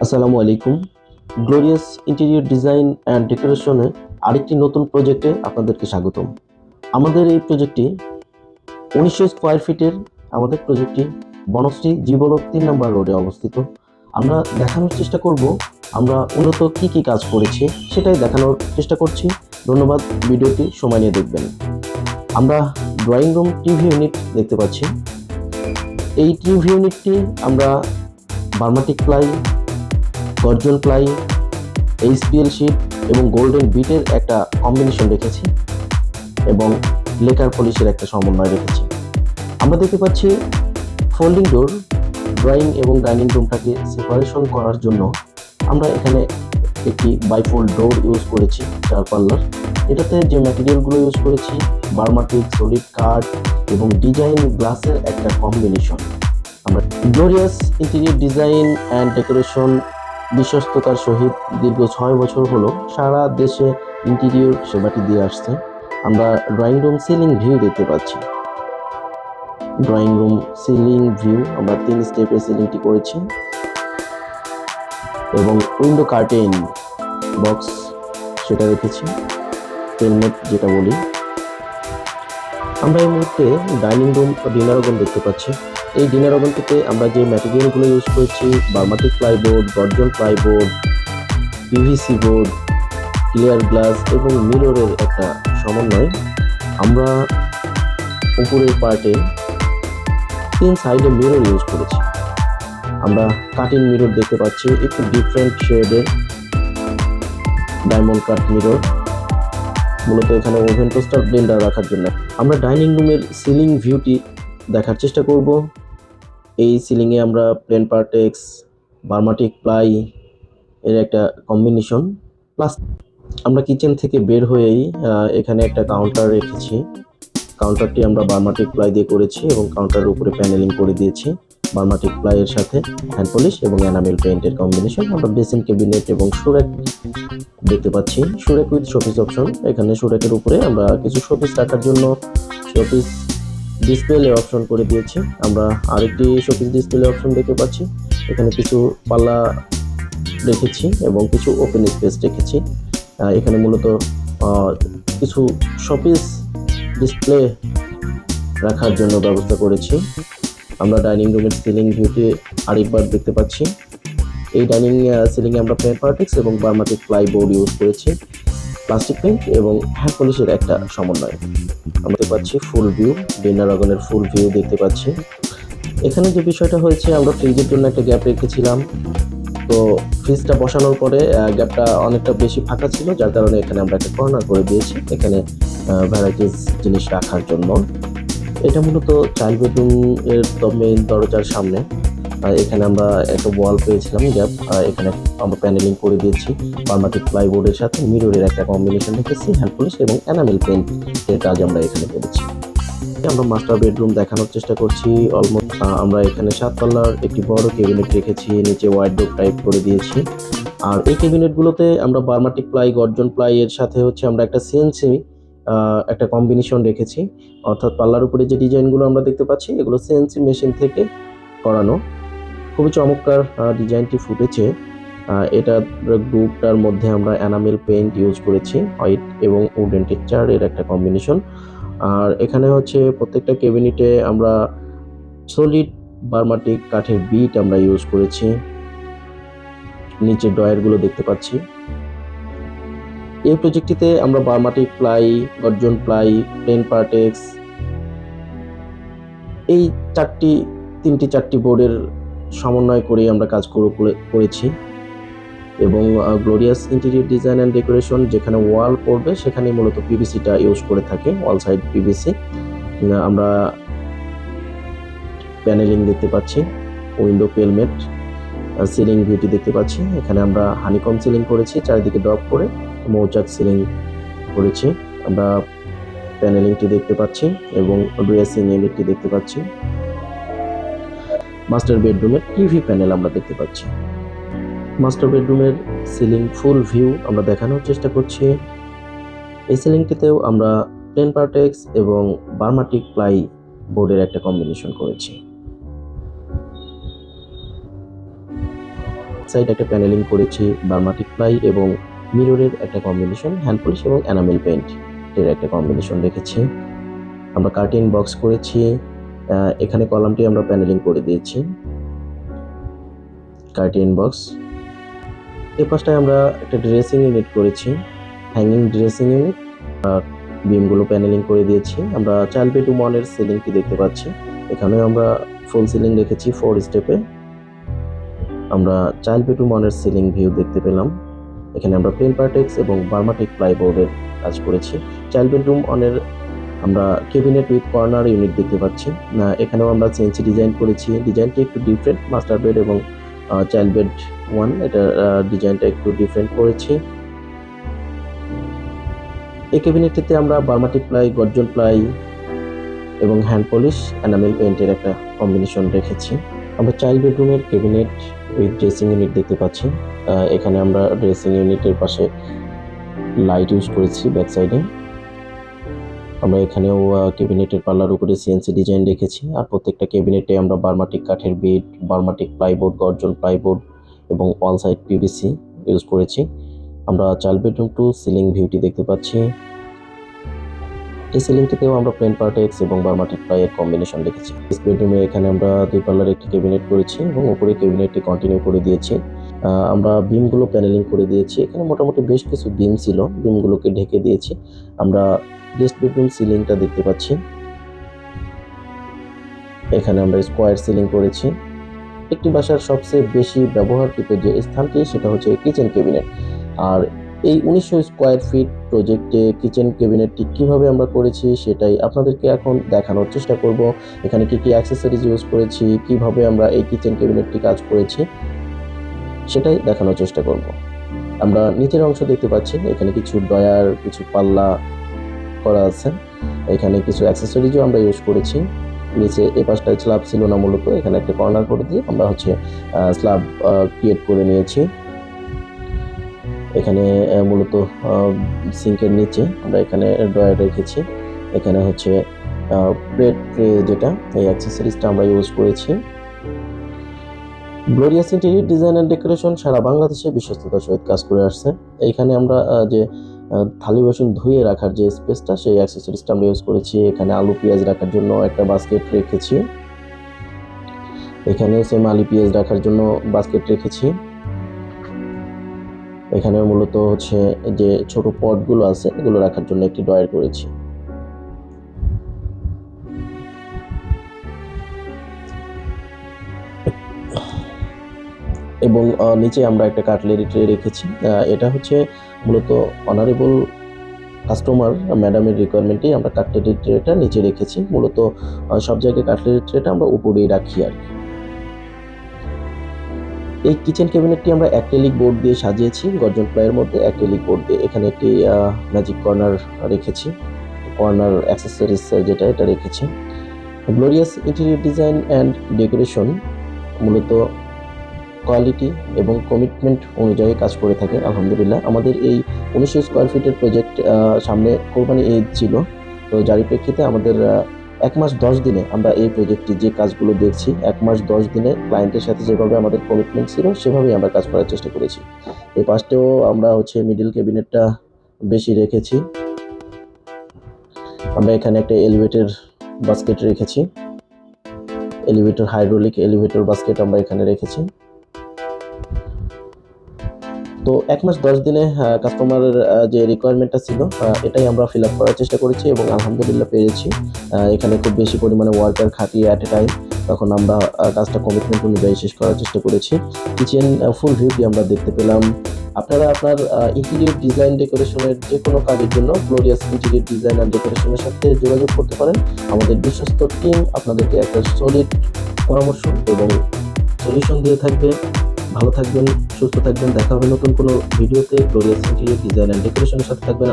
আসসালামু আলাইকুম। Glorious Interior Design and ডেকোরেশনে আরেকটি নতুন প্রজেক্টে আপনাদেরকে স্বাগতম। আমাদের এই প্রজেক্টটি 1900 স্কোয়ার ফিটের। আমাদের প্রজেক্টটি বনশ্রী জীবরোড 3 নম্বর রোডে অবস্থিত। আমরা দেখানোর চেষ্টা করব আমরা মূলত কি কাজ করেছি সেটাই দেখানোর চেষ্টা করছি। ধন্যবাদ, ভিডিওটি সময় নিয়ে দেখবেন। আমরা ড্রয়িং রুম টিভি ইউনিট দেখতে পাচ্ছি। এই টিভি ইউনিটটি আমরা বার্মাটিক প্লাই, গর্জন প্লাই, এইচপিএল শিট এবং গোল্ডেন বিটের একটা কম্বিনেশন রেখেছি এবং লেকার পলিশের একটা সমন্বয় রেখেছি। আমরা দেখতে পাচ্ছি ফোল্ডিং ডোর। ড্রয়িং এবং ডাইনিং রুমটাকে সেপারেশন করার জন্য আমরা এখানে একটি বাইফোল্ড ডোর ইউজ করেছি 4 পাল্লার। এটাতে যে ম্যাটেরিয়ালগুলো ইউজ করেছি বার্মাটিক, সলিড কাঠ এবং ডিজাইন গ্লাসের একটা কম্বিনেশন। আমরা Glorious Interior Design and Decoration বিশ্বস্ততার সহিত দীর্ঘ 6 বছর হলো সারা দেশে ইন্টেরিয়র সেবাটি দিয়ে আসছে। আমরা ড্রয়িং রুম সিলিং ভিউ দেখতে পাচ্ছি। ড্রয়িং রুম সিলিং ভিউ আমরা 3 স্টেপে সিলিংটি করেছি এবং উইন্ডো কার্টেন বক্স সেটা রেখেছি, পেনমেট যেটা বলি। আমরা এই মুহূর্তে ডাইনিং রুম ডিনার ওভেন দেখতে পাচ্ছি। এই ডিনার ওভেনটিতে আমরা যে ম্যাটেরিয়ালগুলো ইউজ করেছি বার্মাটিক প্লাইবোর্ড, গর্জন plyboard, PVC board, clear glass এবং মিররের একটা সমন্বয়। আমরা উপরের পার্টে 3 সাইডে মিরর ইউজ করেছি। আমরা কাটিং মিরর দেখতে পাচ্ছি, একটু ডিফারেন্ট শেডের ডায়মন্ড কাট মিরর, মূলত এখানে ওভেন টোস্টার ব্লেন্ডার রাখার জন্য। আমরা ডাইনিং রুমের সিলিং ভিউটি দেখার চেষ্টা করব। এই সিলিংয়ে আমরা প্লেন পার্টেক্স, বার্মাটিক প্লাই এর একটা কম্বিনেশন, প্লাস আমরা কিচেন থেকে বের হয়েই এখানে একটা কাউন্টার রেখেছি। কাউন্টারটি আমরা বার্মাটিক প্লাই দিয়ে করেছি এবং কাউন্টারের উপরে প্যানেলিং করে দিয়েছি বার্মাটিক প্লাইয়ের সাথে হ্যান্ড পলিশ এবং এনামেল পেইন্টের কম্বিনেশন। আমরা বেসিন ক্যাবিনেট এবং সুরেক দেখতে পাচ্ছি, সুরেক উইথ শোপিস অপশন। এখানে সুরেকের উপরে আমরা কিছু শোপিস রাখার জন্য শোপিস ডিসপ্লে অপশন করে দিয়েছি। আমরা আরেকটি শোপিস ডিসপ্লে অপশন দেখতে পাচ্ছি। এখানে কিছু পাল্লা রেখেছি এবং কিছু ওপেন স্পেস রেখেছি। এখানে মূলত কিছু শোপিস ডিসপ্লে রাখার জন্য ব্যবস্থা করেছি। আমরা ডাইনিং রুমের সিলিং ভিউটি আরেকবার দেখতে পাচ্ছি। এই ডাইনিং সিলিংয়ে আমরা প্লেন পার্টেক্স এবং বার্মাটিক প্লাই বোর্ড ইউজ করেছি, প্লাস্টিক পেইন্ট এবং হ্যান্ড পলিশের একটা সমন্বয়। আমরা দেখতে পাচ্ছি ফুল ভিউ, ডিনার ওভেনের ফুল ভিউ দেখতে পাচ্ছি। এখানে যে বিষয়টা হয়েছে, আমরা ফ্রিজের জন্য একটা গ্যাপ রেখেছিলাম, তো ফ্রিজটা বসানোর পরে গ্যাপটা অনেকটা বেশি ফাঁকা ছিল, যার কারণে এখানে আমরা একটা কর্নার করে দিয়েছি এখানে ভ্যারাইটিস জিনিস রাখার জন্য। এটা মূলত চাইল্ড বেডরুম এর মেইন দরজার সামনে। এখানে আমরা একটা ওয়াল পেয়েছিলাম গ্যাপ, এখানে আমরা প্যানেলিং করে দিয়েছি বার্মাটিক প্লাইবোর্ডের সাথে মিররের একটা কম্বিনেশন রেখেছি, হ্যান্ড পলিশ এবং এনামেল পেইন্ট এর কাজ আমরা এখানে করেছি। আমরা মাস্টার বেডরুম দেখানোর চেষ্টা করছি। অলমোস্ট আমরা এখানে 7 পাল্লার একটি বড় ক্যাবিনেট রেখেছি, নিচে ওয়াইড্রোব টাইপ করে দিয়েছি। আর এই ক্যাবিনেটগুলোতে আমরা বার্মাটিক প্লাই, গর্জন প্লাই এর সাথে হচ্ছে আমরা একটা সিএনসি একটা কম্বিনেশন রেখেছি, অর্থাৎ পাল্লার উপরে যে ডিজাইনগুলো আমরা দেখতে পাচ্ছি এগুলো সিএনসি মেশিন থেকে করানো। খুবই চমৎকার ডিজাইনটি ফুটেছে। এটার গ্রুপটার মধ্যে আমরা এনামেল পেইন্ট ইউজ করেছি, হোয়াইট এবং উডেন টেক্সচার এর একটা কম্বিনেশন। আর এখানে হচ্ছে প্রত্যেকটা ক্যাবিনেটে আমরা সলিড বার্মাটিক কাঠের বিট আমরা ইউজ করেছি। নিচের ড্রয়ারগুলো দেখতে পাচ্ছি। এই প্রজেক্টটিতে আমরা বার্মাটিক প্লাই, গর্জন প্লাই, প্লেন পার্টেক্স এই 3টি বোর্ডের সমন্বয় করে আমরা কাজ করেছি এবং glorious Interior Design and decoration যেখানে ওয়াল পড়বে সেখানে মূলত পিভিসিটা ইউজ করে থাকে, ওয়াল সাইড পিভিসি। আমরা প্যানেলিং দেখতে পাচ্ছি, উইন্ডো পেলমেট, সিলিং ভিউটি দেখতে পাচ্ছি। এখানে আমরা হানিকম সিলিং করেছি, চারিদিকে ড্রপ করে মৌচাক সিলিং করেছি। আমরা প্যানেলিংটি দেখতে পাচ্ছি এবং ড্রেসিং ইউনিটটি দেখতে পাচ্ছি। মাস্টার বেডরুমের টিভি প্যানেল আমরা দেখতে পাচ্ছি। মাস্টার বেডরুমের সিলিং ফুল ভিউ আমরা দেখানোর চেষ্টা করছি। এই সিলিংটিতেও আমরা প্লেন পার্টেক্স এবং বার্মাটিক প্লাই বোর্ডের একটা কম্বিনেশন করেছি। সাইড একটা প্যানেলিং করেছি বার্মাটিক প্লাই এবং মিররের একটা কম্বিনেশন, হ্যান্ড পলিশ এবং এনামেল পেইন্ট এর একটা কম্বিনেশন রেখেছি। আমরা কার্টেন বক্স করেছি, এখানে কলামটি আমরা প্যানেলিং করে দিয়েছি, কার্টেন বক্স। এই পাশটায় আমরা একটা ড্রেসিং ইউনিট করেছি, হ্যাঙ্গিং ড্রেসিং ইউনিট, বিমগুলো প্যানেলিং করে দিয়েছি। আমরা চাইল্ড বেডরুম ওয়ানের সিলিংটি দেখতে পাচ্ছি, এখানেও আমরা ফুল সিলিং রেখেছি 4 স্টেপে। আমরা চাইল্ড বেডরুম ওয়ানের সিলিং ভিউ দেখতে পেলাম, এখানে আমরা প্লেন পার্টেক্স এবং বার্মাটিক প্লাইবোর্ডের কাজ করেছি। চাইল্ড বেডরুম ওয়ানের আমরা ক্যাবিনেট উইথ কর্নার ইউনিট দেখতে পাচ্ছি, এখানেও আমরা সিএনসি ডিজাইন করেছি। ডিজাইনটি একটু ডিফারেন্ট, মাস্টার বেড এবং চাইল্ড বেড ওয়ান, এটা ডিজাইনটা একটু ডিফারেন্ট করেছি। এই ক্যাবিনেটটিতে আমরা বার্মাটিক প্লাই, গর্জন প্লাই এবং হ্যান্ড পলিশ এনামেল পেইন্টের একটা কম্বিনেশন রেখেছি। আমরা চাইল্ড বেডরুমের ক্যাবিনেট উইথ ড্রেসিং ইউনিট দেখতে পাচ্ছি, এখানে আমরা ড্রেসিং ইউনিটের পাশে লাইট ইউজ করেছি ব্যাক সাইডে। আমরা এখানেও ক্যাবিনেটের পাল্লার উপরে সিএনসি ডিজাইন রেখেছি। আর প্রত্যেকটা ক্যাবিনেটে আমরা বার্মাটিক কাঠের বেড, বার্মাটিক প্লাইবোর্ড, গর্জন প্লাইবোর্ড এবং অল সাইড পিভিসি ইউজ করেছি। আমরা চাইল্ড বেডরুম টু সিলিং ভিউটি দেখতে পাচ্ছি, এই সিলিংটিতেও আমরা প্লেন পার্টেক্স এবং বার্মাটিক প্লাইয়ের কম্বিনেশন রেখেছি। ইস্ট বেডরুমে এখানে আমরা 2 পাল্লার একটি ক্যাবিনেট করেছি এবং উপরে ক্যাবিনেটটি কন্টিনিউ করে দিয়েছি। আমরা বিমগুলো প্যানেলিং করে দিয়েছি, এখানে মোটামুটি বেশ কিছু বিম ছিল, বিমগুলোকে ঢেকে দিয়েছি। আমরা গেস্ট বেডরুম সিলিংটা দেখতে পাচ্ছি, এখানে আমরা স্কোয়ার সিলিং করেছি। একটি বাসার সবচেয়ে বেশি ব্যবহারকৃত যে স্থানটি সেটা হচ্ছে কিচেন ক্যাবিনেট। আর এই 1900 স্কোয়ার ফিট প্রজেক্টে কিচেন ক্যাবিনেটটি কিভাবে আমরা করেছি সেটাই আপনাদেরকে এখন দেখানোর চেষ্টা করব। এখানে কি কি অ্যাক্সেসরিজ ইউজ করেছি, কিভাবে আমরা এই কিচেন ক্যাবিনেটটি কাজ করেছি সেটাই দেখানোর চেষ্টা করব। আমরা নিচের অংশ দেখতে পাচ্ছি, এখানে কিছু ডয়ার, কিছু পাল্লা করা আছে, এখানে কিছু অ্যাক্সেসরিজও আমরা ইউজ করেছি। নিচে এই পাশটায় স্ল্যাব ছিল না, মূলত এখানে একটা কর্নার করে দিয়ে আমরা স্ল্যাব ক্রিয়েট করে নিয়েছি। এখানে মূলত সিঙ্কের নিচে আমরা এখানে ড্রয়ার রেখেছি, এখানে প্লেট ট্রে, যেটা এই অ্যাক্সেসরিজটা আমরা ইউজ করেছি। Glorious Interior Design and Decoration সারা বাংলাদেশে বিশ্বস্ততার সহিত কাজ করে আসছে। এইখানে আমরা যে থালি বাসন ধুয়ে রাখার যে স্পেসটা, সেই অ্যাক্সেসরিজটা আমরা ইউজ করেছি। এখানে আলু পেঁয়াজ রাখার জন্য একটা বাস্কেট রেখেছি, এখানেও সেম আলু পেঁয়াজ রাখার জন্য বাস্কেট রেখেছি। এখানে মূলত যে ছোট পটগুলো আছে এগুলো রাখার জন্য একটি ড্রয়ার করেছি। এবং নিচে আমরা একটা কাটলেরি ট্রে রেখেছি, এটা মূলত অনারেবল কাস্টমার ম্যাডামের রিকোয়ারমেন্টেই আমরা কাটলেরি ট্রেটা নিচে রেখেছি। মূলত সব জায়গায় কাটলেরি ট্রেটা আমরা উপরেই রাখি আর কি। এই কিচেন ক্যাবিনেটটি আমরা অ্যাক্রিলিক বোর্ড দিয়ে সাজিয়েছি, গর্জন প্লাইয়ের মধ্যে অ্যাক্রিলিক বোর্ড দিয়ে। এখানে একটি ম্যাজিক কর্নার রেখেছি, কর্নার অ্যাক্সেসরিজ যেটা, এটা রেখেছি। Glorious Interior Design and decoration মূলত কোয়ালিটি এবং কমিটমেন্ট অনুযায়ী কাজ করে থাকে। আলহামদুলিল্লাহ, আমাদের এই 1900 স্কোয়ার ফিটের প্রজেক্ট সামনে কোরবানি ঈদ ছিল, তো যার প্রেক্ষিতে আমাদের 1 মাস 10 দিনে আমরা এই প্রজেক্টটি যে কাজগুলো দেখছি, 1 মাস 10 দিনে ক্লায়েন্টের সাথে যেভাবে আমাদের কমিটমেন্ট ছিল সেভাবেই আমরা কাজ করার চেষ্টা করেছি। এই পাশটাও আমরা মিডল ক্যাবিনেটটা বেশি রেখেছি। আমরা এখানে একটা এলিভেটর বাস্কেট রেখেছি, এলিভেটর, হাইড্রোলিক এলিভেটর বাস্কেট আমরা এখানে রেখেছি। তো 1 মাস 10 দিনে কাস্টমারের যে রিকোয়ারমেন্টটা ছিল এটাই আমরা ফিল আপ করার চেষ্টা করেছি এবং আলহামদুলিল্লাহ পেরেছি। এখানে খুব বেশি পরিমাণে ওয়ার্কার খাটিয়ে অ্যাট এ টাইম, তখন আমরা কাজটা কমিটমেন্ট অনুযায়ী শেষ করার চেষ্টা করেছি। কিচেন ফুল ভিউটি আমরা দেখতে পেলাম। আপনারা আপনার ইন্টেরিয়র ডিজাইন ডেকোরেশনের যে কোনো কাজের জন্য গ্লোরিয়াস ইন্টেরিয়র ডিজাইন অ্যান্ড ডেকোরেশনের সাথে যোগাযোগ করতে পারেন। আমাদের বিশ্বস্ত টিম আপনাদেরকে একটা সলিড পরামর্শ এবং সলিউশন দিয়ে থাকবে। ভালো থাকবেন, সুস্থ থাকবেন, দেখা হবে নতুন কোনো ভিডিওতে। গ্লোরিয়াস ইন্টেরিয়র ডিজাইন অ্যান্ড ডেকোরেশনের সাথে থাকবেন।